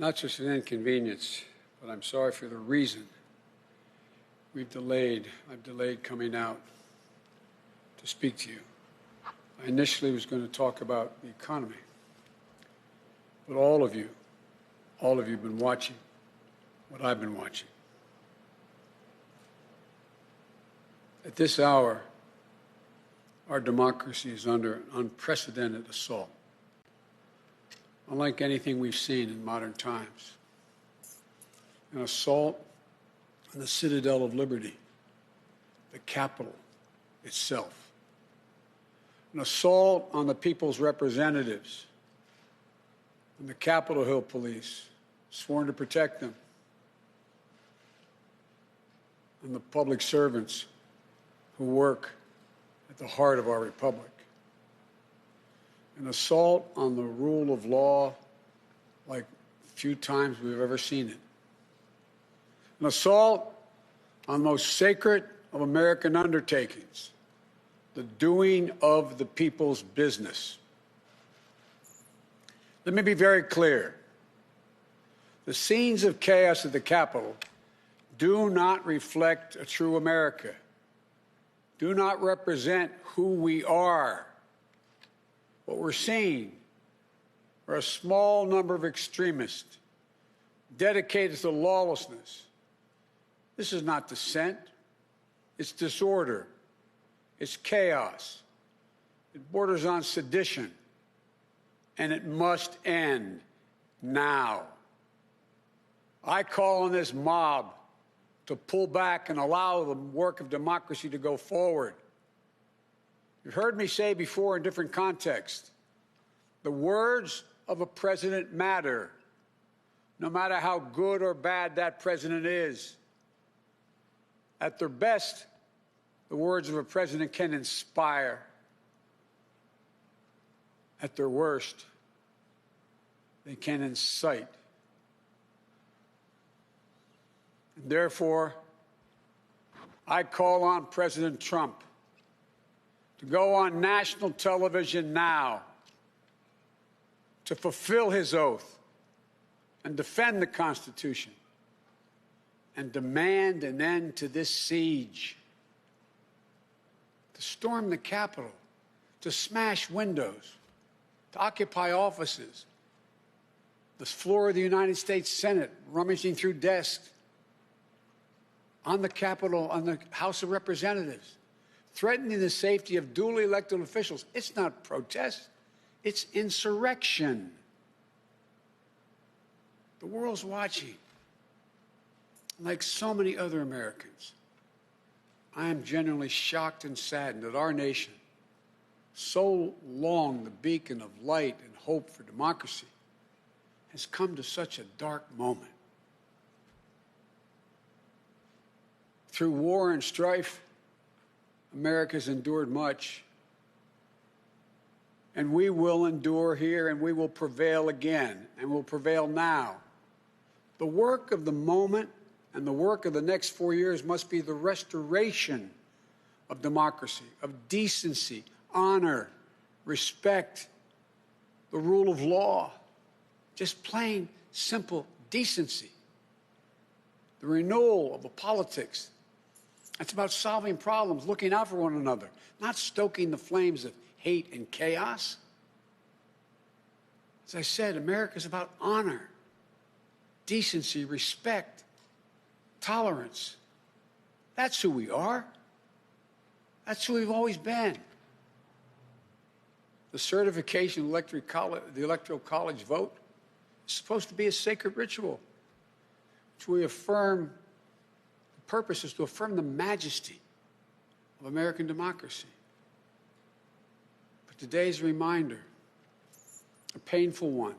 not just an inconvenience, but I'm sorry for the reason I've delayed coming out to speak to you. I initially was going to talk about the economy, but all of you have been watching what I've been watching. At this hour, our democracy is under an unprecedented assault, unlike anything we've seen in modern times. An assault on the citadel of liberty, the Capitol itself. An assault on the people's representatives and the Capitol Hill police, sworn to protect them, and the public servants who work at the heart of our republic. An assault on the rule of law like few times we've ever seen it. An assault on the most sacred of American undertakings, the doing of the people's business. Let me be very clear. The scenes of chaos at the Capitol do not reflect a true America, do not represent who we are. What we're seeing are a small number of extremists dedicated to lawlessness. This is not dissent. It's disorder. It's chaos. It borders on sedition. And it must end now. I call on this mob to pull back and allow the work of democracy to go forward. You've heard me say before in different contexts, the words of a president matter, no matter how good or bad that president is. At their best, the words of a president can inspire. At their worst, they can incite. And therefore, I call on President Trump to go on national television now to fulfill his oath and defend the Constitution and demand an end to this siege, to storm the Capitol, to smash windows, to occupy offices, the floor of the United States Senate, rummaging through desks, on the Capitol, on the House of Representatives, threatening the safety of duly elected officials. It's not protest, it's insurrection. The world's watching. Like so many other Americans, I am genuinely shocked and saddened that our nation, so long the beacon of light and hope for democracy, has come to such a dark moment. Through war and strife, America's endured much. And we will endure here, and we will prevail again, and we'll prevail now. The work of the moment and the work of the next 4 years must be the restoration of democracy, of decency, honor, respect, the rule of law, just plain, simple decency. The renewal of the politics. It's about solving problems, looking out for one another, not stoking the flames of hate and chaos. As I said, America is about honor, decency, respect, tolerance. That's who we are. That's who we've always been. The certification of the Electoral College vote is supposed to be a sacred ritual, which we affirm. The purpose is to affirm the majesty of American democracy. But today's reminder, a painful one,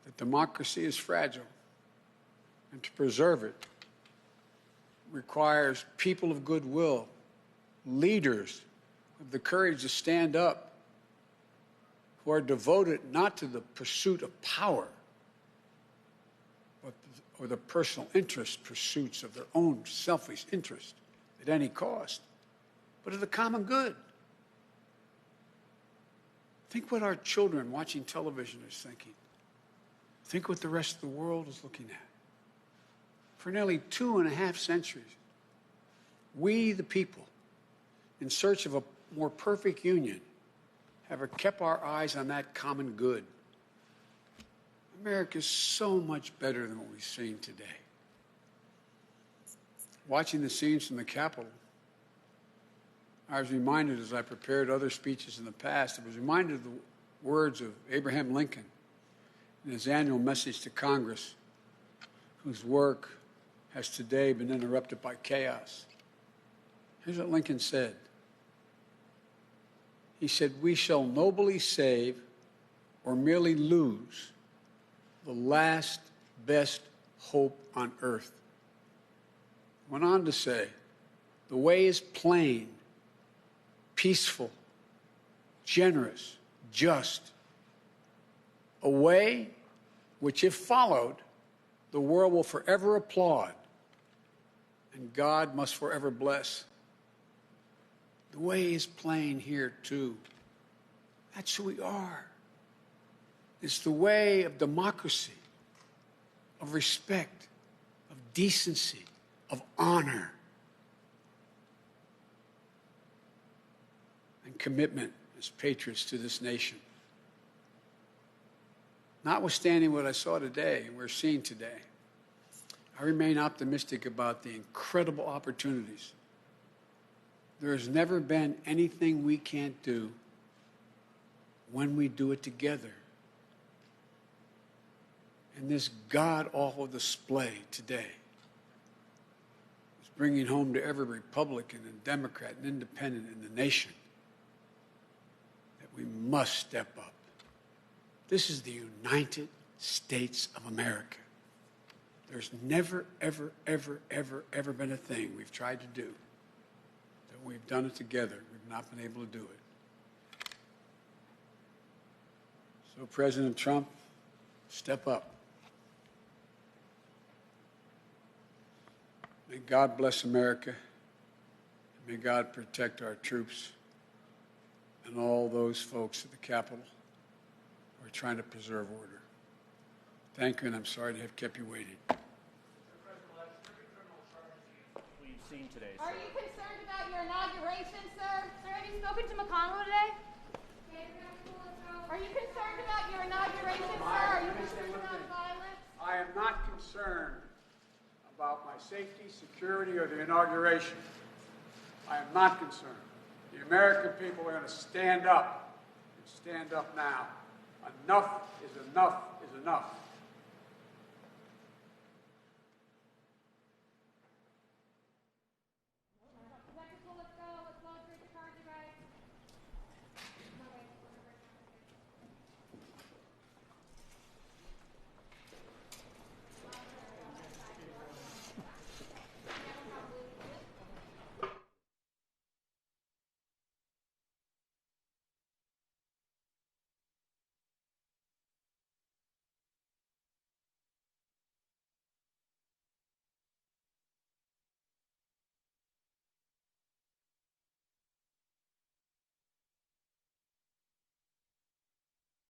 that democracy is fragile, and to preserve it requires people of goodwill, leaders with the courage to stand up, who are devoted not to the pursuit of power, or the personal interest pursuits of their own selfish interest at any cost, but of the common good. Think what our children watching television are thinking. Think what the rest of the world is looking at. For nearly 2.5 centuries, we, the people, in search of a more perfect union, have kept our eyes on that common good. America is so much better than what we've seen today. Watching the scenes from the Capitol, I was reminded, as I prepared other speeches in the past, I was reminded of the words of Abraham Lincoln in his annual message to Congress, whose work has today been interrupted by chaos. Here's what Lincoln said. He said, "We shall nobly save or merely lose the last best hope on earth." Went on to say, "The way is plain, peaceful, generous, just, a way which, if followed, the world will forever applaud and God must forever bless." The way is plain here, too. That's who we are. It's the way of democracy, of respect, of decency, of honor, and commitment as patriots to this nation. Notwithstanding what I saw today and we're seeing today, I remain optimistic about the incredible opportunities. There has never been anything we can't do when we do it together. And this god-awful display today is bringing home to every Republican and Democrat and Independent in the nation that we must step up. This is the United States of America. There's never, ever, ever, ever, ever been a thing we've tried to do that we've done it together. We've not been able to do it. So, President Trump, step up. May God bless America. May God protect our troops and all those folks at the Capitol who are trying to preserve order. Thank you, and I'm sorry to have kept you waiting. We've seen today, Are you concerned about your inauguration, sir? Sir, have you spoken to McConnell today? Are you concerned about your inauguration, sir? Are you concerned about violence? I am not concerned about my safety, security, or the inauguration. I am not concerned. The American people are going to stand up, and stand up now. Enough is enough is enough.